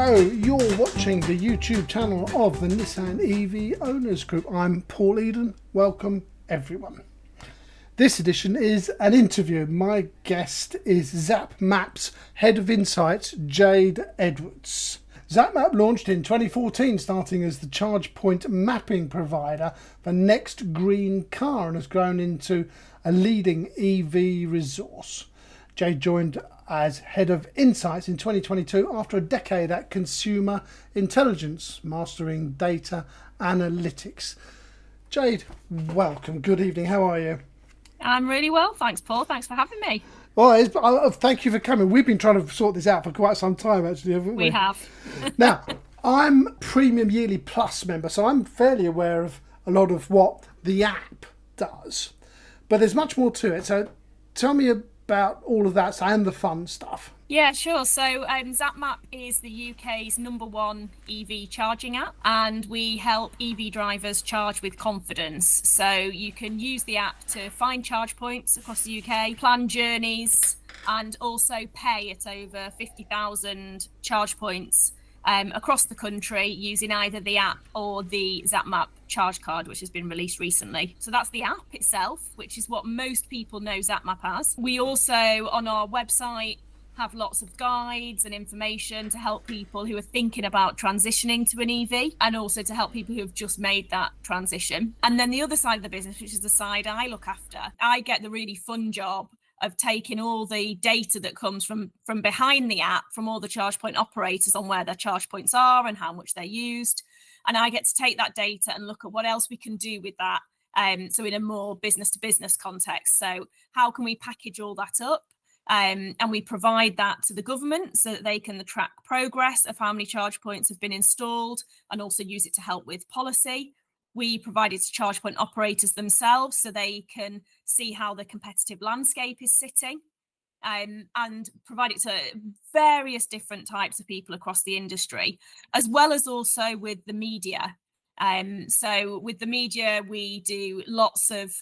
Hello, you're watching the YouTube channel of the Nissan EV Owners Group. I'm Paul Eden. Welcome, everyone. This edition is an interview. My guest is Zapmap's Head of Insights, Jade Edwards. Zapmap launched in 2014, starting as the charge point mapping provider for next green car and has grown into a leading EV resource. Jade joined as Head of Insights in 2022 after a decade at Consumer Intelligence, mastering data analytics. Jade, welcome. Good evening. How are you? I'm really well, thanks, Paul. Thanks for having me. Well, thank you for coming. We've been trying to sort this out for quite some time, actually, haven't we? We have. Now, I'm Premium Yearly Plus member, so I'm fairly aware of a lot of what the app does. But there's much more to it. So tell me about all of that and the fun stuff. Yeah, sure. So Zapmap is the UK's #1 EV charging app, and we help EV drivers charge with confidence. So you can use the app to find charge points across the UK, plan journeys, and also pay at over 50,000 charge points across the country using either the app or the Zapmap charge card, which has been released recently. So that's the app itself, which is what most people know Zapmap as. We also, on our website, have lots of guides and information to help people who are thinking about transitioning to an EV, and also to help people who have just made that transition. And then the other side of the business, which is the side I look after, I get the really fun job of taking all the data that comes from behind the app, from all the charge point operators on where their charge points are and how much they're used. And I get to take that data and look at what else we can do with that. So in a more business to business context. So how can we package all that up? And we provide that to the government so that they can track progress of how many charge points have been installed, and also use it to help with policy. We provide it to charge point operators themselves so they can see how the competitive landscape is sitting, and provide it to various different types of people across the industry, as well as also with the media. So with the media, we do lots of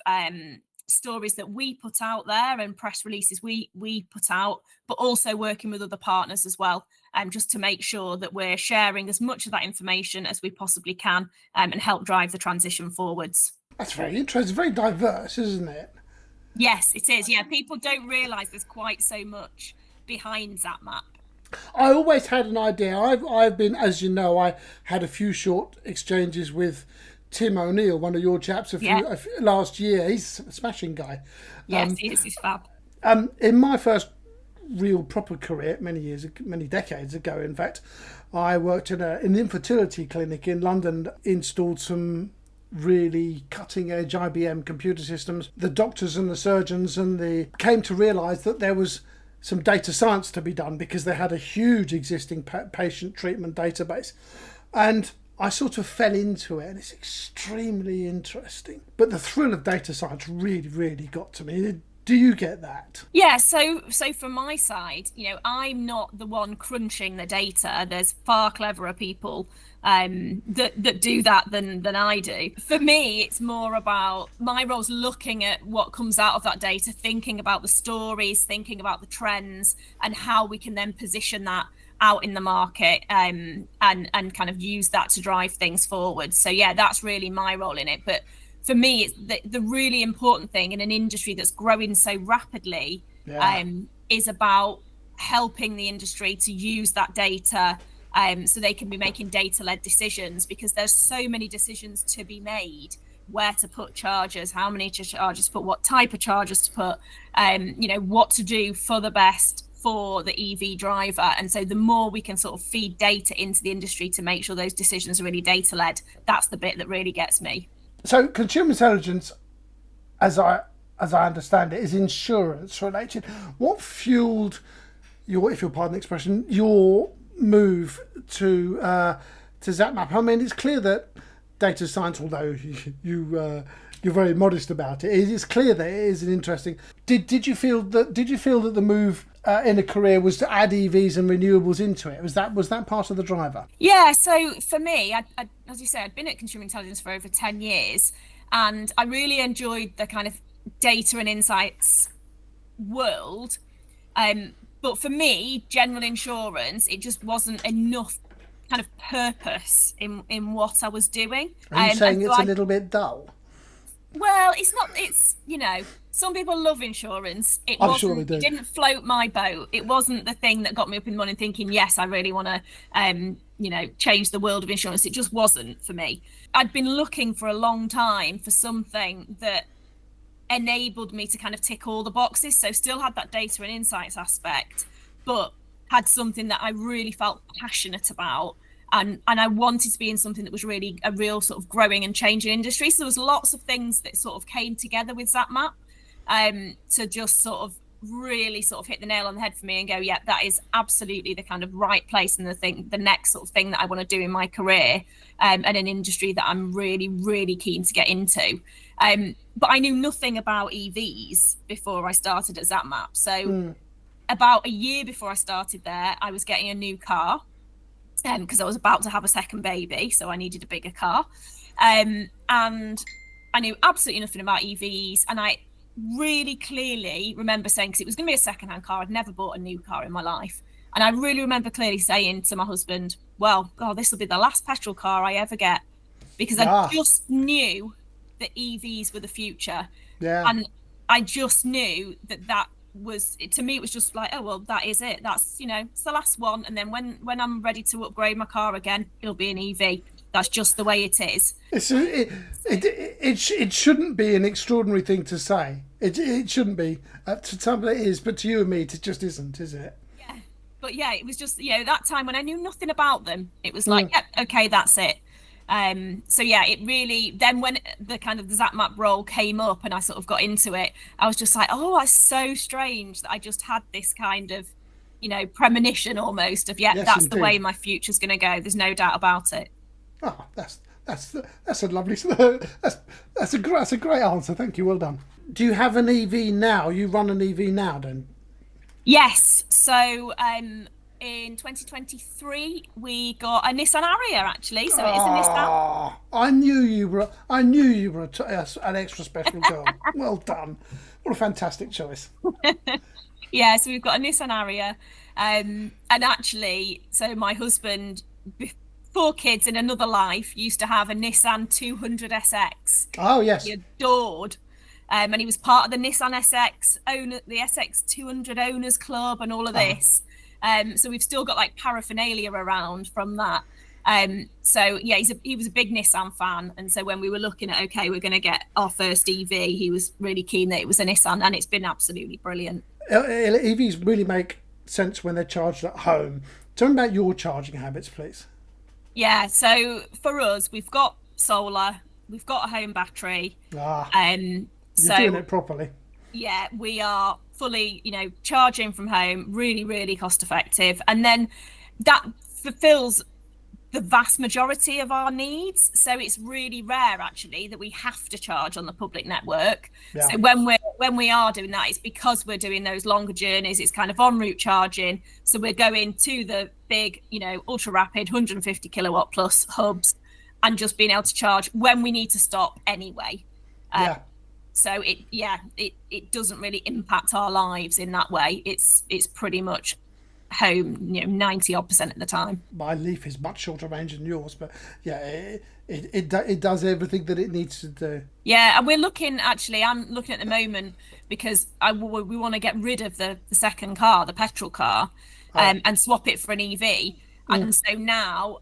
stories that we put out there and press releases we put out, but also working with other partners as well, just to make sure that we're sharing as much of that information as we possibly can, and help drive the transition forwards. That's very interesting. Very diverse, isn't it? Yes, it is. Yeah, people don't realise there's quite so much behind Zapmap. I always had an idea. I've been, as you know, I had a few short exchanges with Tim O'Neill, one of your chaps, last year. He's a smashing guy. Yes, he is. He's fab. In my first real proper career, many decades ago, in fact, I worked in an infertility clinic in London, installed some really cutting edge IBM computer systems. The doctors and the surgeons and they came to realise that there was some data science to be done, because they had a huge existing patient treatment database. And I sort of fell into it, and it's extremely interesting. But the thrill of data science really, really got to me. Do you get that? Yeah, so from my side, I'm not the one crunching the data. There's far cleverer people that do that than I do. For me, it's more about my role's looking at what comes out of that data, thinking about the stories, thinking about the trends, and how we can then position that out in the market, and kind of use that to drive things forward. So yeah, that's really my role in it. But for me, it's the really important thing in an industry that's growing so rapidly, is about helping the industry to use that data, so they can be making data-led decisions, because there's so many decisions to be made. Where to put chargers, how many chargers to put, what type of chargers to put, what to do for the best for the EV driver. And so the more we can sort of feed data into the industry to make sure those decisions are really data-led, that's the bit that really gets me. So consumer intelligence, as I understand it, is insurance related. What fueled your, if you'll pardon the expression, your move to Zapmap? I mean, it's clear that data science, although you're very modest about it, it's clear that it is an interesting. Did you feel that the move in a career was to add EVs and renewables into it? Was that part of the driver? Yeah, so for me, I, as you say, I'd been at Consumer Intelligence for over 10 years, and I really enjoyed the kind of data and insights world. But for me, general insurance, it just wasn't enough kind of purpose in what I was doing. Are you saying so it's a little bit dull? Well, it's not. It's, some people love insurance. It I'm sure they wasn't. It do. didn't float my boat. It wasn't the thing that got me up in the morning thinking, yes, I really want to, change the world of insurance. It just wasn't for me. I'd been looking for a long time for something that enabled me to kind of tick all the boxes. So still had that data and insights aspect, but had something that I really felt passionate about. And I wanted to be in something that was really a real sort of growing and changing industry. So there was lots of things that sort of came together with Zapmap to just sort of really sort of hit the nail on the head for me and go, yeah, that is absolutely the kind of right place and the next sort of thing that I want to do in my career, and an industry that I'm really, really keen to get into. But I knew nothing about EVs before I started at Zapmap. So about a year before I started there, I was getting a new car because I was about to have a second baby, so I needed a bigger car. And I knew absolutely nothing about EVs, and I really clearly remember saying, because it was going to be a second-hand car, I'd never bought a new car in my life, and I really remember clearly saying to my husband, well, God, this will be the last petrol car I ever get, because I just knew that EVs were the future. And I just knew that was, to me, it was just like, oh, well, that is it. That's, it's the last one. And then when I'm ready to upgrade my car again, it'll be an EV. That's just the way it is. It shouldn't be an extraordinary thing to say. It shouldn't be. To some it is, but to you and me, it just isn't, is it? Yeah. But yeah, it was just, that time when I knew nothing about them, it was like, yep, okay, that's it. So yeah, it really, then when the kind of the Zapmap role came up and I sort of got into it, I was just like, oh, it's so strange that I just had this kind of, premonition almost of, yes, that's indeed the way my future's going to go. There's no doubt about it. Oh, that's a lovely, that's a great answer. Thank you. Well done. Do you have an EV now? You run an EV now, then? Yes. So, in 2023, we got a Nissan Ariya, actually. So it is a Nissan. I knew you were an extra special girl. Well done. What a fantastic choice. Yeah, so we've got a Nissan Ariya. And actually, so my husband, before kids in another life, used to have a Nissan 200SX. Oh, yes. He adored. And he was part of the Nissan SX the SX 200 owners club and all of this. So we've still got like paraphernalia around from that. So yeah, he was a big Nissan fan, and so when we were looking at, okay, we're going to get our first EV, he was really keen that it was a Nissan, and it's been absolutely brilliant. EVs really make sense when they're charged at home. Tell me about your charging habits, please. Yeah, so for us, we've got solar, we've got a home battery. You're doing it properly. Yeah, we are fully, charging from home, really, really cost effective. And then that fulfills the vast majority of our needs. So it's really rare, actually, that we have to charge on the public network. Yeah. So when we are doing that, it's because we're doing those longer journeys. It's kind of en route charging. So we're going to the big, ultra rapid 150 kilowatt plus hubs and just being able to charge when we need to stop anyway. So it doesn't really impact our lives in that way. It's pretty much home, 90% of the time. My Leaf is much shorter range than yours, but yeah, it does everything that it needs to do. Yeah, and I'm looking at the moment, because we want to get rid of the second car, the petrol car, and swap it for an EV. And so now,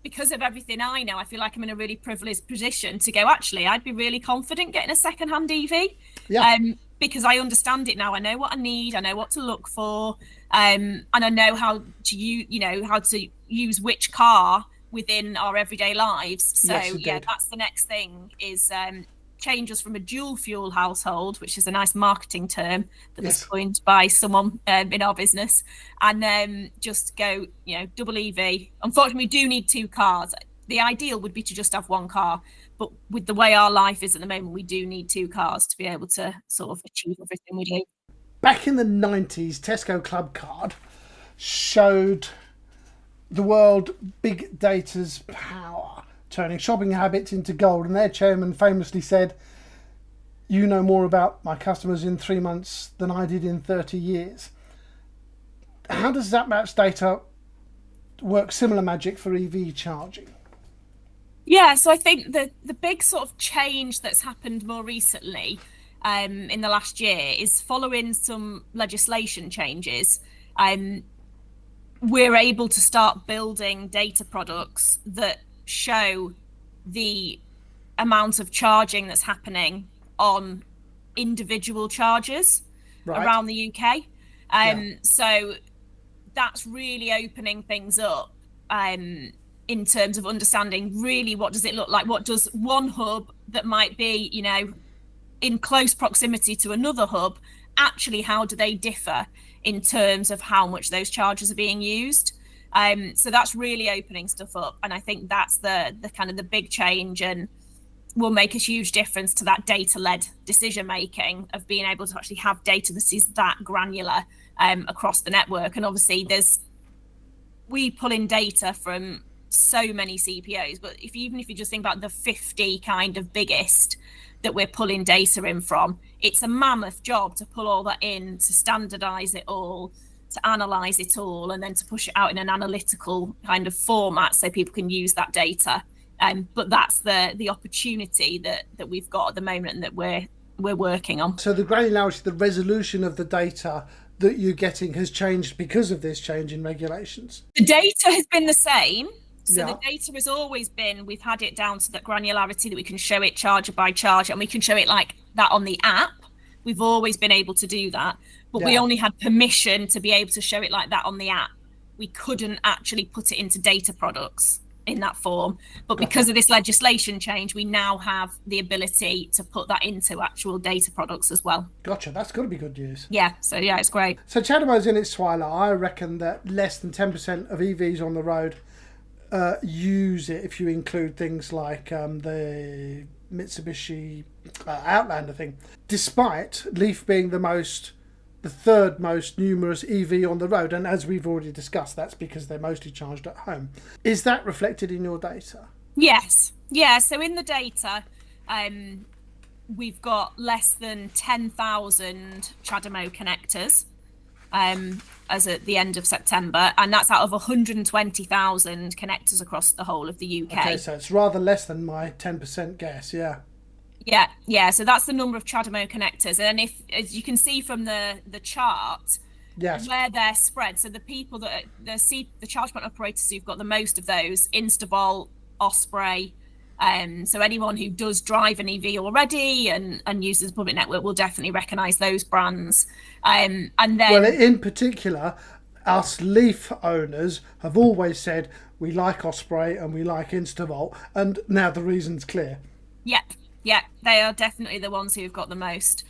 because of everything I know, I feel like I'm in a really privileged position to go, actually, I'd be really confident getting a second-hand EV. Yeah. Because I understand it now. I know what I need. I know what to look for. And I know how to use which car within our everyday lives. So yes, that's the next thing is change us from a dual fuel household, which is a nice marketing term that was coined by someone in our business, and then just go, double EV. Unfortunately, we do need two cars. The ideal would be to just have one car, but with the way our life is at the moment, we do need two cars to be able to sort of achieve everything we do. Back in the 90s, Tesco Club Card showed the world big data's power, turning shopping habits into gold, and their chairman famously said, "You know more about my customers in 3 months than I did in 30 years." How does Zapmap's data work similar magic for EV charging? Yeah, so I think the big sort of change that's happened more recently in the last year is following some legislation changes. Um, we're able to start building data products that show the amount of charging that's happening on individual chargers Right. around the UK. Yeah. So that's really opening things up in terms of understanding really what does it look like? What does one hub that might be, in close proximity to another hub, actually how do they differ in terms of how much those charges are being used? So that's really opening stuff up, and I think that's the kind of the big change, and will make a huge difference to that data-led decision making of being able to actually have data that is that granular across the network. And obviously we pull in data from so many CPOs, but even if you just think about the 50 kind of biggest that we're pulling data in from, it's a mammoth job to pull all that in, to standardize it all, to analyze it all, and then to push it out in an analytical kind of format so people can use that data. But that's the opportunity that we've got at the moment and that we're working on. So the granularity, the resolution of the data that you're getting has changed because of this change in regulations. The data has been the same. So Yeah. the data has always been, we've had it down to that granularity that we can show it charger by charger, and we can show it like that on the app. We've always been able to do that, but we Yeah. only had permission to be able to show it like that on the app. We couldn't actually put it into data products in that form. But because of this legislation change, we now have the ability to put that into actual data products as well. Gotcha. That's got to be good news. Yeah, so yeah, it's great. So CHAdeMO's in its twilight. I reckon that less than 10% of EVs on the road use it, if you include things like the Mitsubishi Outlander thing. Despite Leaf being the third most numerous EV on the road, and as we've already discussed, that's because they're mostly charged at home. Is that reflected in your data? Yes. Yeah, so in the data, we've got less than 10,000 CHAdeMO connectors as at the end of September, and that's out of 120,000 connectors across the whole of the UK. Okay, so it's rather less than my 10% guess, yeah. Yeah. So that's the number of CHAdeMO connectors, and if, as you can see from the chart, Yes. where they're spread. So the people that the charge point operators who've got the most of those, Instavolt, Osprey. So anyone who does drive an EV already and uses the public network will definitely recognise those brands. And then, well, in particular, us Leaf owners have always said we like Osprey and we like Instavolt, and now the reason's clear. Yep, they are definitely the ones who've got the most.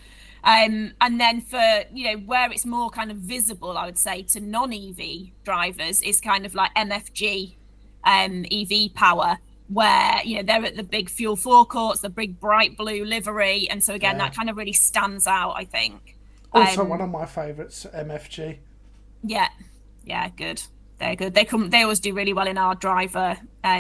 And then for, where it's more kind of visible, I would say, to non-EV drivers is kind of like MFG EV power, where, they're at the big fuel forecourts, the big bright blue livery. And so again, that kind of really stands out, I think. Also one of my favourites, MFG. Yeah, good. They're good. They always do really well in our driver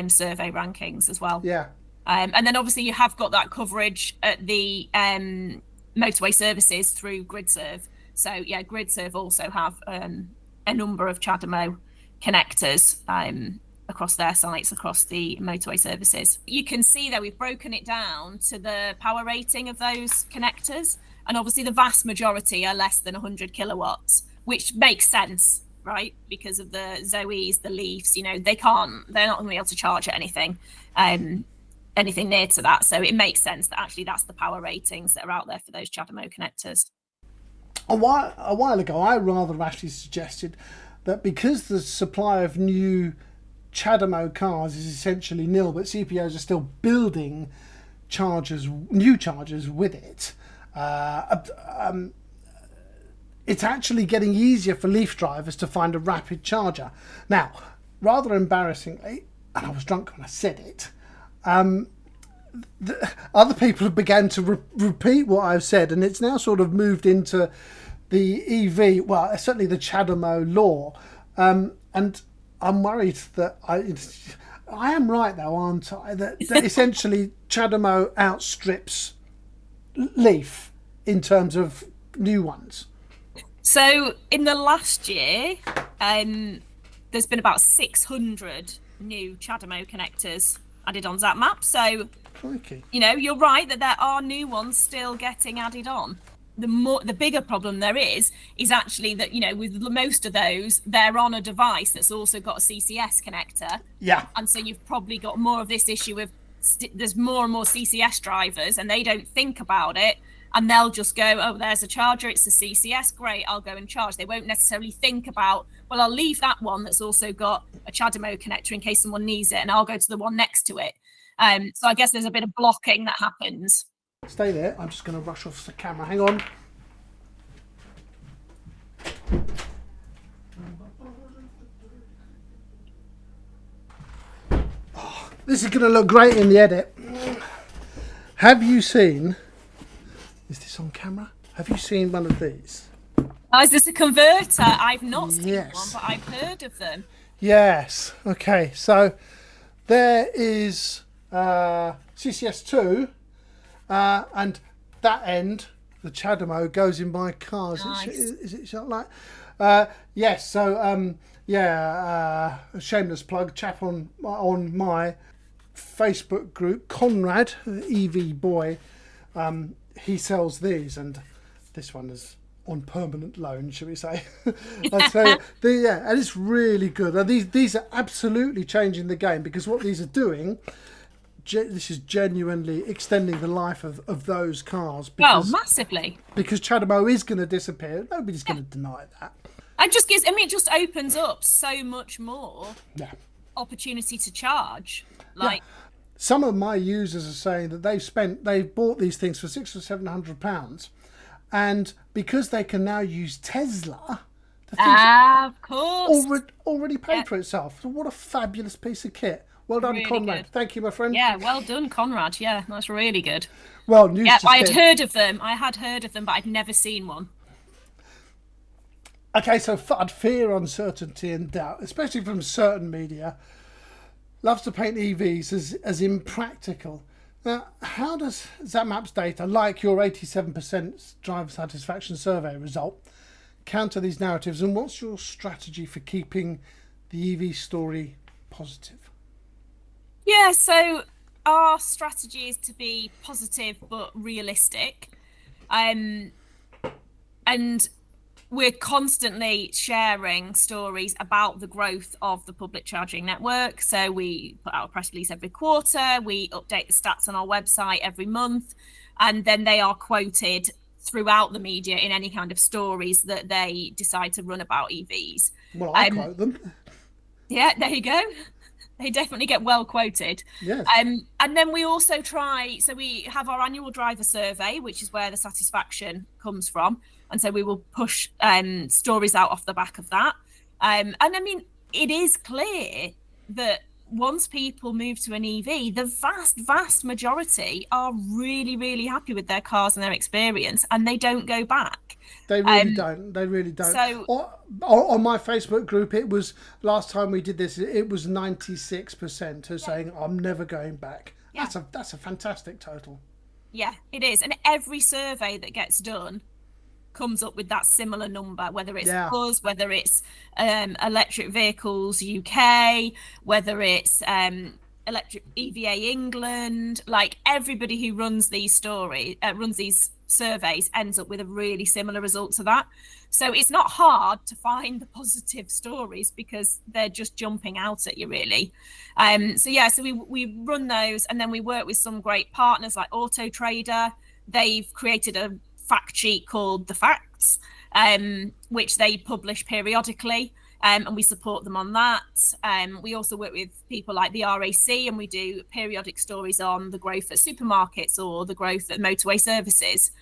survey rankings as well. Yeah. And then obviously you have got that coverage at the motorway services through GridServe. So yeah, GridServe also have a number of CHAdeMO connectors across their sites, across the motorway services. You can see that we've broken it down to the power rating of those connectors. And obviously the vast majority are less than 100 kilowatts, which makes sense, right? Because of the Zoes, the Leafs, they're not going to be able to charge at anything near to that. So it makes sense that actually that's the power ratings that are out there for those CHAdeMO connectors. A while ago, I rather rashly suggested that because the supply of new CHAdeMO cars is essentially nil, but CPOs are still building new chargers with it, it's actually getting easier for Leaf drivers to find a rapid charger. Now, rather embarrassingly, and I was drunk when I said it, other people have begun to repeat what I've said, and it's now sort of moved into the EV, well, certainly the CHAdeMO law, and I'm worried that I am right though, aren't I? That essentially CHAdeMO outstrips Leaf in terms of new ones. So in the last year, there's been about 600 new CHAdeMO connectors added on Zapmap. So, crikey. You're right that there are new ones still getting added on. The bigger problem there is actually that, with most of those, they're on a device that's also got a CCS connector. Yeah. And so you've probably got more of this issue of there's more and more CCS drivers and they don't think about it. And they'll just go, oh, there's a charger, it's a CCS, great, I'll go and charge. They won't necessarily think about, well, I'll leave that one that's also got a CHAdeMO connector in case someone needs it, and I'll go to the one next to it. So I guess there's a bit of blocking that happens. Stay there, I'm just going to rush off the camera. Hang on. Oh, this is going to look great in the edit. Have you seen... Is this on camera? Have you seen one of these? Oh, is this a converter? I've not seen Yes. one, but I've heard of them. Yes. Okay, so there is CCS2, and that end, the CHAdeMO, goes in my car. Nice. Is it shot like? Yes, so a shameless plug, chap on my Facebook group, Conrad, EV boy, he sells these, and this one is on permanent loan, shall we say. And it's really good. And these are absolutely changing the game, because what these are doing, this is genuinely extending the life of those cars. Because, massively. Because CHAdeMO is going to disappear. Nobody's going to deny that. It just opens up so much more opportunity to charge. Some of my users are saying that they've bought these things for £600 or £700, and because they can now use Tesla, the things of course, already paid for itself. So what a fabulous piece of kit! Well done, really Conrad. Good. Thank you, my friend. Yeah, well done, Conrad. Yeah, that's really good. Well, news. Yeah, I had heard of them. But I'd never seen one. Okay, so FUD, fear, uncertainty, and doubt, especially from certain media, loves to paint EVs as impractical. Now, how does Zapmap's data, like your 87% driver satisfaction survey result, counter these narratives, and what's your strategy for keeping the EV story positive? Yeah, so our strategy is to be positive but realistic. And we're constantly sharing stories about the growth of the public charging network. So we put out a press release every quarter, we update the stats on our website every month, and then they are quoted throughout the media in any kind of stories that they decide to run about EVs. Well, I quote them. Yeah, there you go. They definitely get well quoted. Yes. And then we also so we have our annual driver survey, which is where the satisfaction comes from. And so we will push stories out off the back of that. And I mean, it is clear that once people move to an EV, the vast majority are really, really happy with their cars and their experience, and they don't go back. They really don't. They really don't. So, on my Facebook group, it was, last time we did this, it was 96% who saying, I'm never going back. Yeah. That's a fantastic total. Yeah, it is. And every survey that gets done comes up with that similar number, whether it's us, whether it's Electric Vehicles UK, whether it's Electric EVA England. Like, everybody who runs these surveys ends up with a really similar result to that. So it's not hard to find the positive stories because they're just jumping out at you, really. So we run those, and then we work with some great partners like Auto Trader. They've created a fact sheet called The Facts, which they publish periodically, and we support them on that. We also work with people like the RAC, and we do periodic stories on the growth at supermarkets or the growth at motorway services.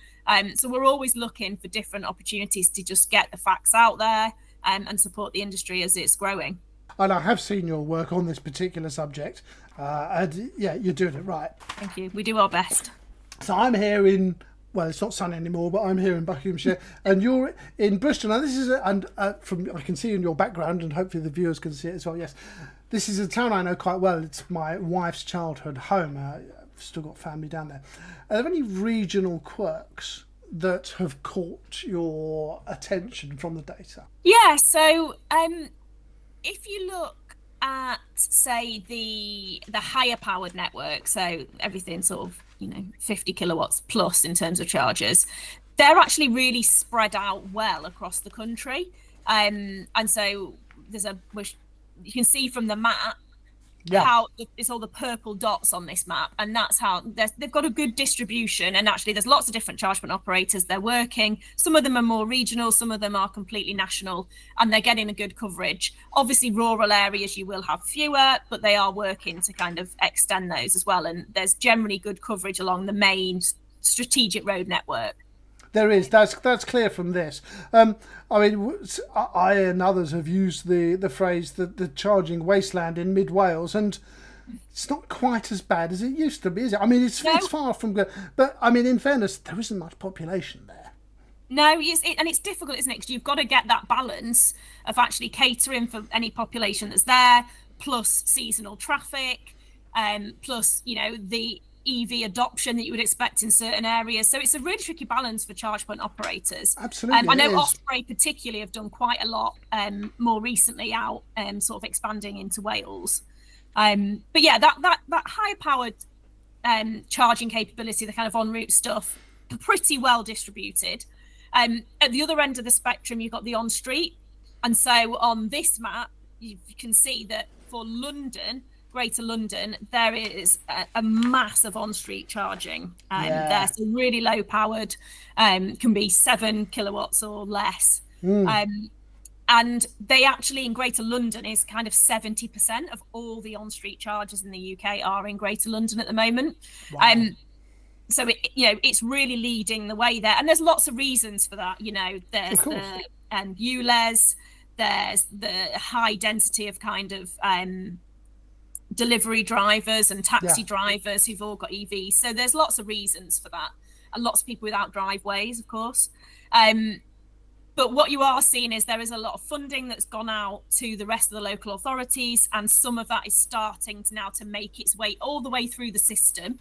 So we're always looking for different opportunities to just get the facts out there and support the industry as it's growing. And I have seen your work on this particular subject, and yeah, you're doing it right. Thank you. We do our best. So I'm here in, well, it's not sunny anymore, but I'm here in Buckinghamshire, and you're in Bristol. Now, this is, from I can see in your background, and hopefully the viewers can see it as well. Yes, this is a town I know quite well. It's my wife's childhood home. I've still got family down there. Are there any regional quirks that have caught your attention from the data? Yeah, so if you look at, say, the higher powered network, so everything sort of 50 kilowatts plus in terms of chargers, they're actually really spread out well across the country. And so you can see from the map Yeah. how it's all the purple dots on this map, and that's how they've got a good distribution. And actually there's lots of different charge point operators. They're working, some of them are more regional, some of them are completely national, and they're getting a good coverage. Obviously rural areas you will have fewer, but they are working to kind of extend those as well, and there's generally good coverage along the main strategic road network. There is. That's clear from this. I mean, I and others have used the phrase the charging wasteland in mid Wales, and it's not quite as bad as it used to be, is it? I mean, it's far from good. But I mean, in fairness, there isn't much population there. No, and it's difficult, isn't it? Because you've got to get that balance of actually catering for any population that's there, plus seasonal traffic, plus the EV adoption that you would expect in certain areas. So it's a really tricky balance for charge point operators. Absolutely, I know Osprey particularly have done quite a lot more recently out, sort of expanding into Wales. But yeah, that high powered charging capability, the kind of en route stuff, pretty well distributed. At the other end of the spectrum, you've got the on street, and so on this map you can see that for London, Greater London, there is a massive on-street charging. They're so really low powered, can be 7 kilowatts or less. And they actually, in Greater London, is kind of 70% of all the on-street chargers in the UK are in Greater London at the moment. Wow. So it's really leading the way there, and there's lots of reasons for that. There's the ULEZ, there's the high density of kind of delivery drivers and taxi drivers who've all got EVs. So there's lots of reasons for that, and lots of people without driveways, of course. But what you are seeing is there is a lot of funding that's gone out to the rest of the local authorities, and some of that is starting to make its way all the way through the system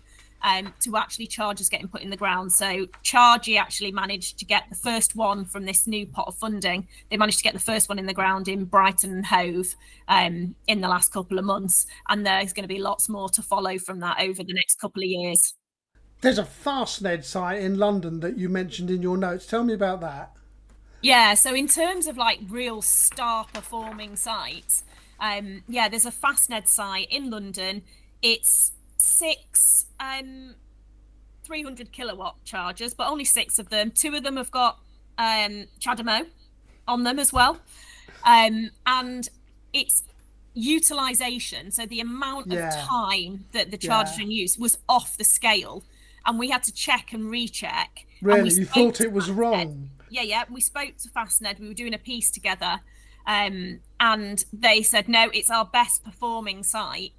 to actually chargers getting put in the ground. So Chargy actually managed to get the first one from this new pot of funding. They managed to get the first one in the ground in Brighton and Hove in the last couple of months, and there's going to be lots more to follow from that over the next couple of years. There's a Fastned site in London that you mentioned in your notes. Tell me about that. Yeah, so in terms of like real star performing sites, there's a Fastned site in London. It's 6 300 kilowatt chargers, but only 6 of them. 2 of them have got CHAdeMO on them as well, and it's utilization, so the amount of time that the chargers are in use was off the scale, and we had to check and recheck. Really? You thought it was wrong? Yeah, we spoke to Fastned. We were doing a piece together, and they said no, it's our best performing site,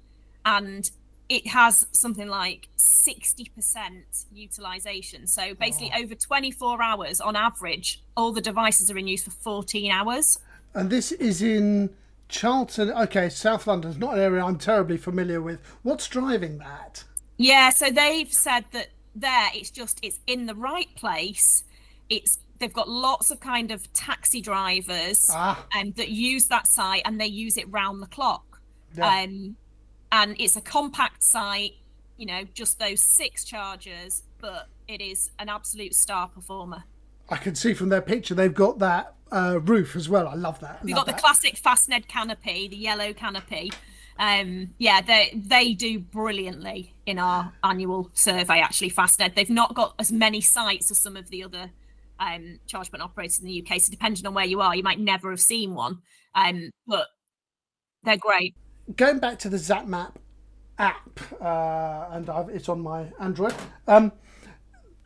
and it has something like 60% utilization. So basically over 24 hours on average, all the devices are in use for 14 hours. And this is in Charlton. Okay, South London's not an area I'm terribly familiar with. What's driving that? Yeah, so they've said that it's in the right place. They've got lots of kind of taxi drivers that use that site, and they use it round the clock. Yeah. And it's a compact site, just those 6 chargers, but it is an absolute star performer. I can see from their picture they've got that roof as well. I love that. They've got the classic Fastned canopy, the yellow canopy. They do brilliantly in our annual survey, actually, Fastned. They've not got as many sites as some of the other charge point operators in the UK, so depending on where you are, you might never have seen one, but they're great. Going back to the Zapmap app, and it's on my Android.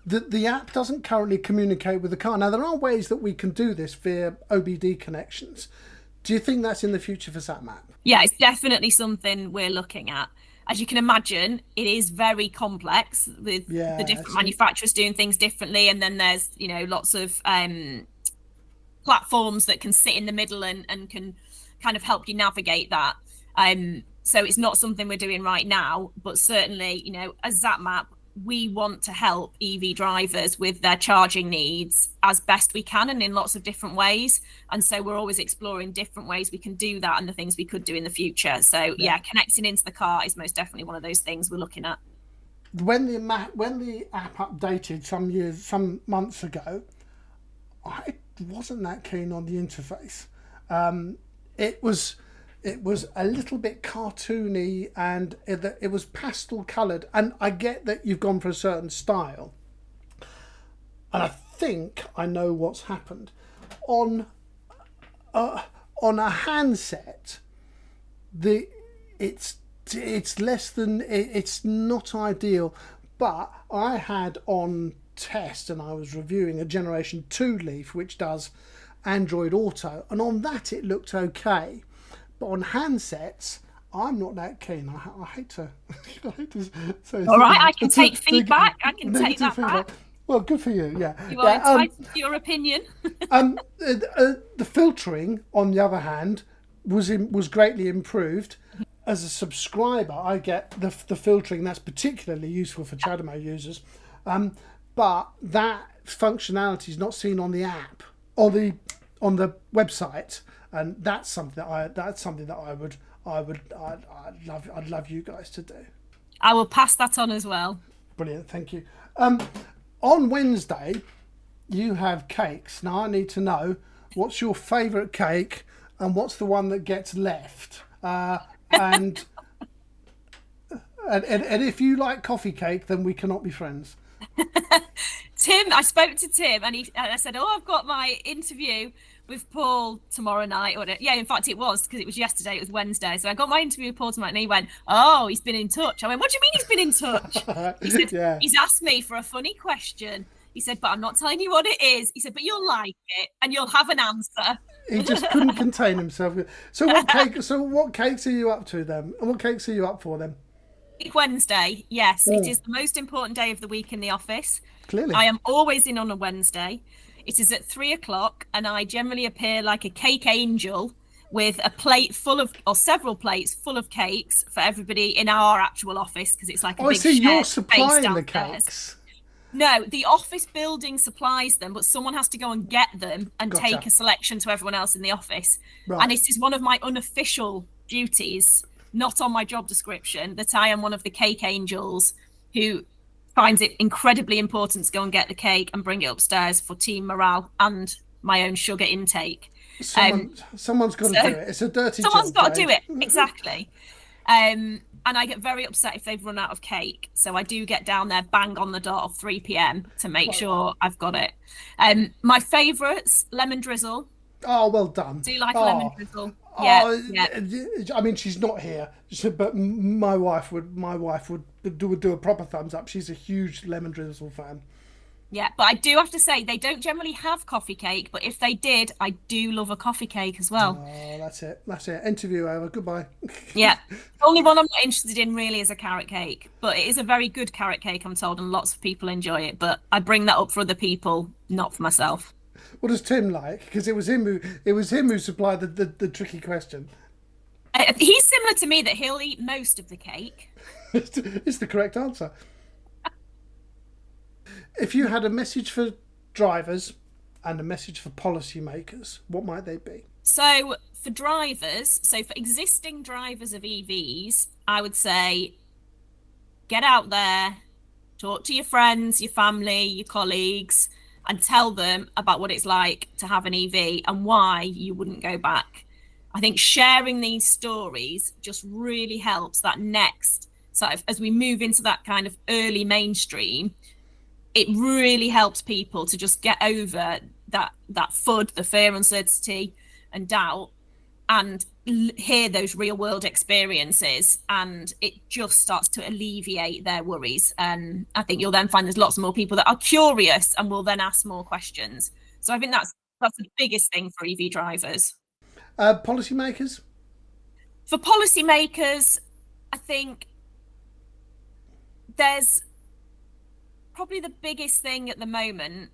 The app doesn't currently communicate with the car. Now, there are ways that we can do this via OBD connections. Do you think that's in the future for Zapmap? Yeah, it's definitely something we're looking at. As you can imagine, it is very complex with the different manufacturers doing things differently, and then there's lots of platforms that can sit in the middle and can kind of help you navigate that. So it's not something we're doing right now, but certainly, as Zapmap, we want to help EV drivers with their charging needs as best we can and in lots of different ways. And so we're always exploring different ways we can do that and the things we could do in the future. So yeah, connecting into the car is most definitely one of those things we're looking at. When the app updated some months ago, I wasn't that keen on the interface. It was a little bit cartoony, and it was pastel coloured. And I get that you've gone for a certain style, and I think I know what's happened on a handset. It's less than, it's not ideal, but I had on test, and I was reviewing a Generation 2 Leaf which does Android Auto, and on that it looked okay, but on handsets I'm not that keen. I hate to say. All right, I can take feedback. I can take that back. Well, good for you. Yeah, you are entitled to your opinion. The filtering, on the other hand, was greatly improved. As a subscriber, I get the filtering that's particularly useful for Chademo users, but that functionality is not seen on the app or on the website, and that's something that I'd love you guys to do. I will pass that on as well. Brilliant, thank you. On Wednesday, you have cakes. Now I need to know what's your favourite cake and what's the one that gets left. And if you like coffee cake, then we cannot be friends. Tim, I spoke to Tim, and I said, "Oh, I've got my interview with Paul tomorrow night." Or yeah, in fact, it was, because it was yesterday. It was Wednesday, so I got my interview with Paul tonight, and he went, "Oh, he's been in touch." I went, "What do you mean he's been in touch?" He said, yeah. He's asked me for a funny question. He said, "But I'm not telling you what it is." He said, "But you'll like it, and you'll have an answer." He just couldn't contain himself. So what cakes are you up to then? And what cakes are you up for then? Wednesday, yes. It is the most important day of the week in the office. Clearly. I am always in on a Wednesday. It is at 3:00, and I generally appear like a cake angel with a plate full of, or several plates full of cakes for everybody in our actual office, because it's like a big shared space. You're supplying downstairs. The cakes. No, the office building supplies them, but someone has to go and get them and take a selection to everyone else in the office. Right. And it is one of my unofficial duties, not on my job description, that I am one of the cake angels who finds it incredibly important to go and get the cake and bring it upstairs for team morale and my own sugar intake. Someone's got to do it. It's a dirty job. Someone's got to do it, exactly. And I get very upset if they've run out of cake. So I do get down there bang on the dot of 3 p.m. to make sure I've got it. My favourites, lemon drizzle. Oh, well done. Do you like lemon drizzle? Yeah, I mean, she's not here, but my wife would do a proper thumbs up. She's a huge lemon drizzle fan. Yeah, but I do have to say, they don't generally have coffee cake, but if they did, I do love a coffee cake as well. Oh, that's it. Interview over. Goodbye. Yeah. The only one I'm not interested in really is a carrot cake, but it is a very good carrot cake, I'm told, and lots of people enjoy it. But I bring that up for other people, not for myself. What does Tim like? Because it was him who supplied the tricky question. He's similar to me, that he'll eat most of the cake. It's the correct answer. If you had a message for drivers and a message for policymakers, what might they be? So for existing drivers of EVs, I would say get out there, talk to your friends, your family, your colleagues, and tell them about what it's like to have an EV and why you wouldn't go back. I think sharing these stories just really helps that next sort of, as we move into that kind of early mainstream, it really helps people to just get over that FUD, the fear, uncertainty and doubt, and hear those real world experiences, and it just starts to alleviate their worries. And I think you'll then find there's lots more people that are curious and will then ask more questions. So I think that's the biggest thing for EV drivers. Policymakers? For policymakers, I think there's probably the biggest thing at the moment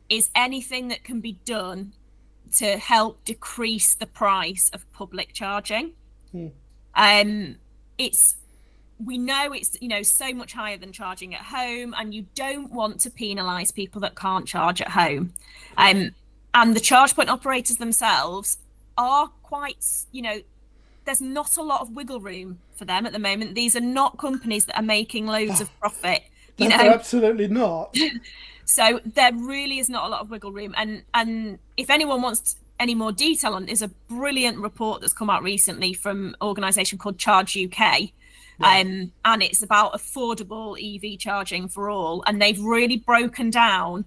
is anything that can be done to help decrease the price of public charging. It's we know it's, so much higher than charging at home, and you don't want to penalise people that can't charge at home. And the charge point operators themselves are quite, there's not a lot of wiggle room for them at the moment. These are not companies that are making loads of profit. No, they're absolutely not. So there really is not a lot of wiggle room. And if anyone wants any more detail on it, there's a brilliant report that's come out recently from an organisation called Charge UK. And it's about affordable EV charging for all. And they've really broken down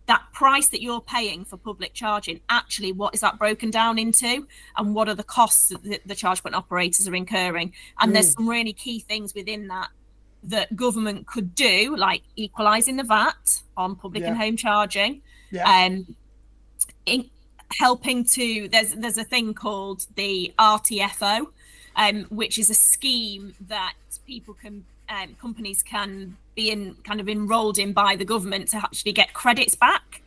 that price that you're paying for public charging. Actually, what is that broken down into, and what are the costs that the charge point operators are incurring? And there's some really key things within that government could do, like equalising the VAT on public and home charging, helping to, there's a thing called the RTFO, which is a scheme that people can, companies can be enrolled in by the government to actually get credits back.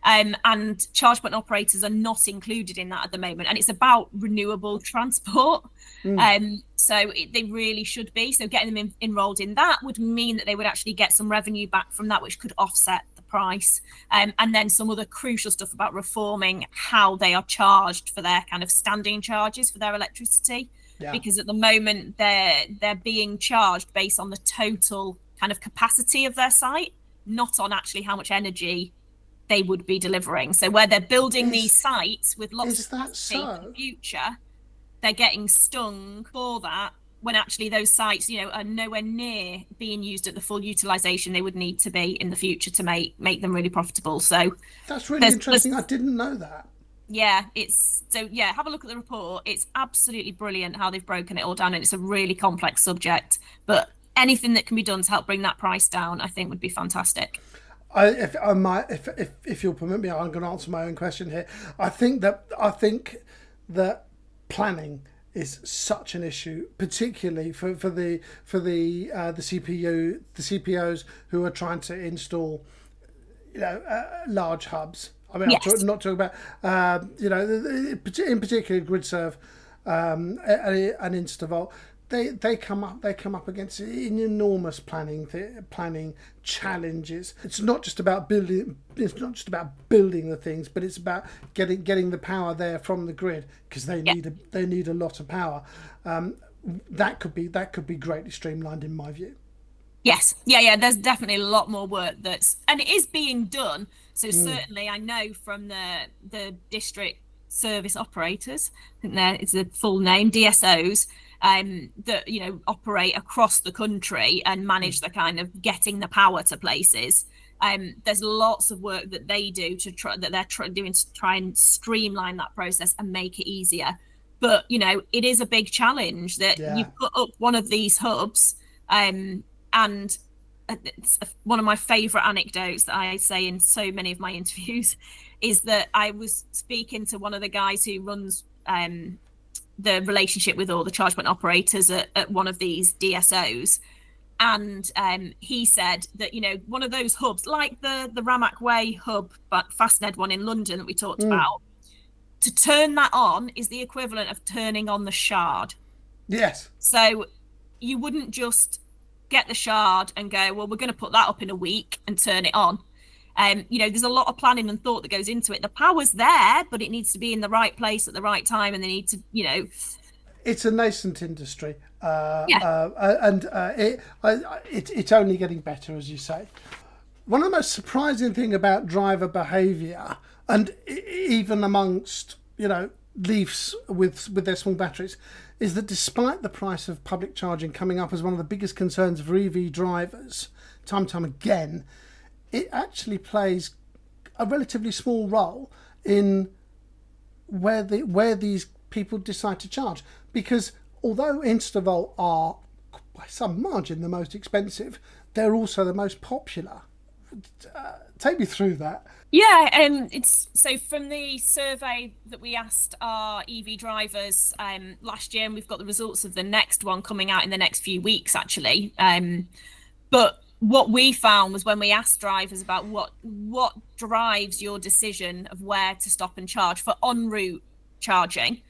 And charge point operators are not included in that at the moment. And it's about renewable transport. So they really should be. So getting them enrolled in that would mean that they would actually get some revenue back from that, which could offset the price. And then some other crucial stuff about reforming how they are charged for their kind of standing charges for their electricity. Because at the moment they're being charged based on the total kind of capacity of their site, not on actually how much energy they would be delivering. So where they're building these sites with lots of capacity for the future, they're getting stung for that, when actually those sites, are nowhere near being used at the full utilization they would need to be in the future to make them really profitable. So that's really interesting. I didn't know that. Have a look at the report. It's absolutely brilliant how they've broken it all down, and it's a really complex subject, but anything that can be done to help bring that price down, I think, would be fantastic. If you'll permit me, I'm going to answer my own question here. I think that planning is such an issue, particularly for the CPOs who are trying to install, large hubs. I mean, Yes. I'm not talking about, in particular GridServe and Instavolt. They come up against enormous planning challenges. It's not just about building. It's not just about building the things, but it's about getting the power there from the grid, because they need a lot of power. That could be greatly streamlined in my view. Yes. Yeah. There's definitely a lot more work and it is being done. So certainly I know from the district service operators, I think it's a full name, DSOs, that, operate across the country and manage the kind of getting the power to places. There's lots of work that they do doing to try and streamline that process and make it easier. But, it is a big challenge that you put up one of these hubs, and it's one of my favorite anecdotes that I say in so many of my interviews is that I was speaking to one of the guys who runs the relationship with all the charge point operators at one of these DSOs, and he said that one of those hubs, like the Ramac Way hub, but Fastned one in London that we talked about, to turn that on is the equivalent of turning on the Shard. Yes. So you wouldn't just get the Shard and go, well, we're going to put that up in a week and turn it on. There's a lot of planning and thought that goes into it. The power's there, but it needs to be in the right place at the right time, and they need to, It's a nascent industry, it's only getting better, as you say. One of the most surprising thing about driver behaviour, and even amongst Leafs with their small batteries, is that despite the price of public charging coming up as one of the biggest concerns for EV drivers, time and time again, it actually plays a relatively small role in where these people decide to charge. Because although Instavolt are by some margin the most expensive, they're also the most popular. Take me through that. Yeah, it's so from the survey that we asked our EV drivers last year, and we've got the results of the next one coming out in the next few weeks, actually. But what we found was when we asked drivers about what drives your decision of where to stop and charge for en route charging,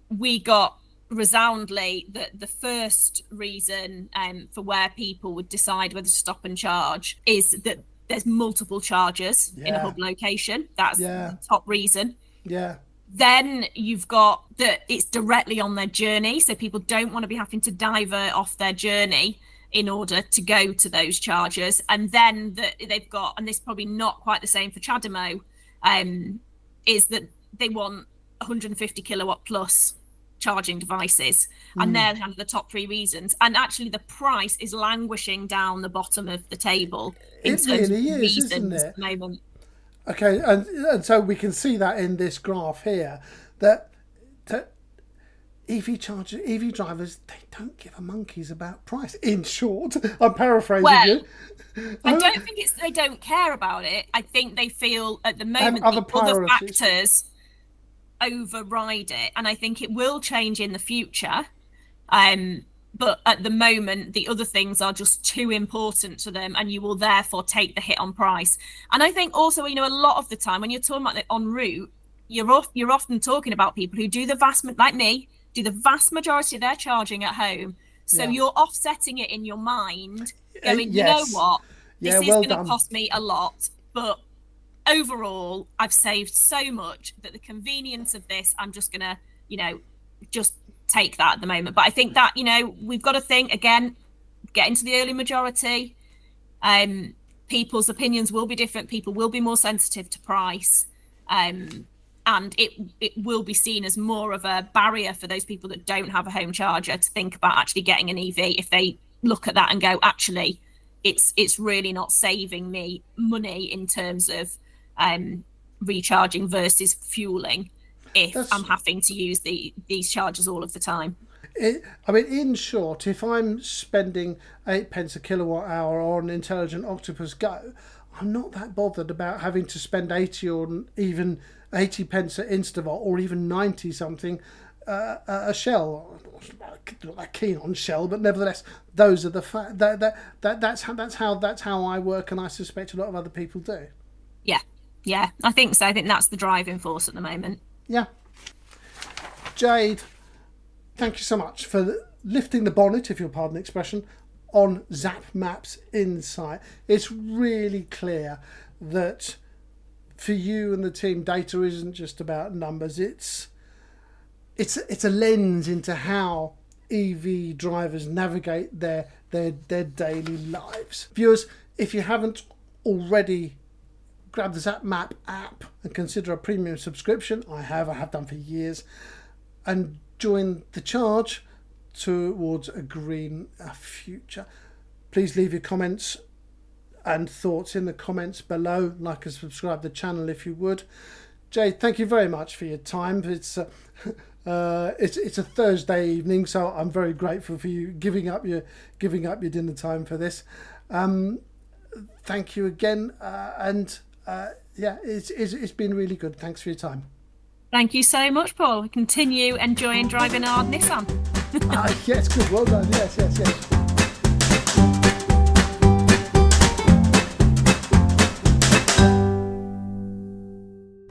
we got resoundingly that the first reason for where people would decide whether to stop and charge is that there's multiple chargers in a hub location. That's the top reason. Yeah. Then you've got that it's directly on their journey, so people don't want to be having to divert off their journey in order to go to those chargers. And then they've got, and this is probably not quite the same for CHAdeMO, is that they want 150 kilowatt plus charging devices, and they're kind of the top three reasons. And actually the price is languishing down the bottom of the table in terms of reasons isn't it? At the moment. Okay, and so we can see that in this graph here that EV drivers, they don't give a monkey's about price. In short, I'm paraphrasing you. I don't think it's they don't care about it. I think they feel at the moment the other factors override it, and I think it will change in the future. But at the moment, the other things are just too important to them, and you will therefore take the hit on price. And I think also, a lot of the time when you're talking about the en route, you're often talking about people who do the vast majority of their charging at home. So you're offsetting it in your mind, going, you know what, this is going to cost me a lot, but overall, I've saved so much that the convenience of this, I'm just going to, just take that at the moment. But I think that we've got to think again, get into the early majority. People's opinions will be different. People will be more sensitive to price, and it will be seen as more of a barrier for those people that don't have a home charger to think about actually getting an EV. If they look at that and go, actually, it's really not saving me money in terms of recharging versus fueling if I'm having to use these chargers all of the time. In short, if I'm spending 8 pence a kilowatt hour on Intelligent Octopus Go, I'm not that bothered about having to spend 80 or even 80 pence at Instavolt or even 90 something a Shell. I'm not keen on Shell, but nevertheless, those are the that's how I work, and I suspect a lot of other people do. Yeah, I think so. I think that's the driving force at the moment. Yeah. Jade, thank you so much for lifting the bonnet, if you'll pardon the expression, on Zapmap's insight. It's really clear that for you and the team, data isn't just about numbers. It's a lens into how EV drivers navigate their daily lives. Viewers, if you haven't already, grab the Zapmap app and consider a premium subscription. I have done for years, and join the charge towards a green future. Please leave your comments and thoughts in the comments below. Like and subscribe to the channel if you would. Jade, thank you very much for your time. It's a Thursday evening, so I'm very grateful for you giving up your dinner time for this. Thank you again, and it's been really good. Thanks for your time. Thank you so much, Paul. Continue enjoying driving our Nissan. Yes, good. Well done. Yes.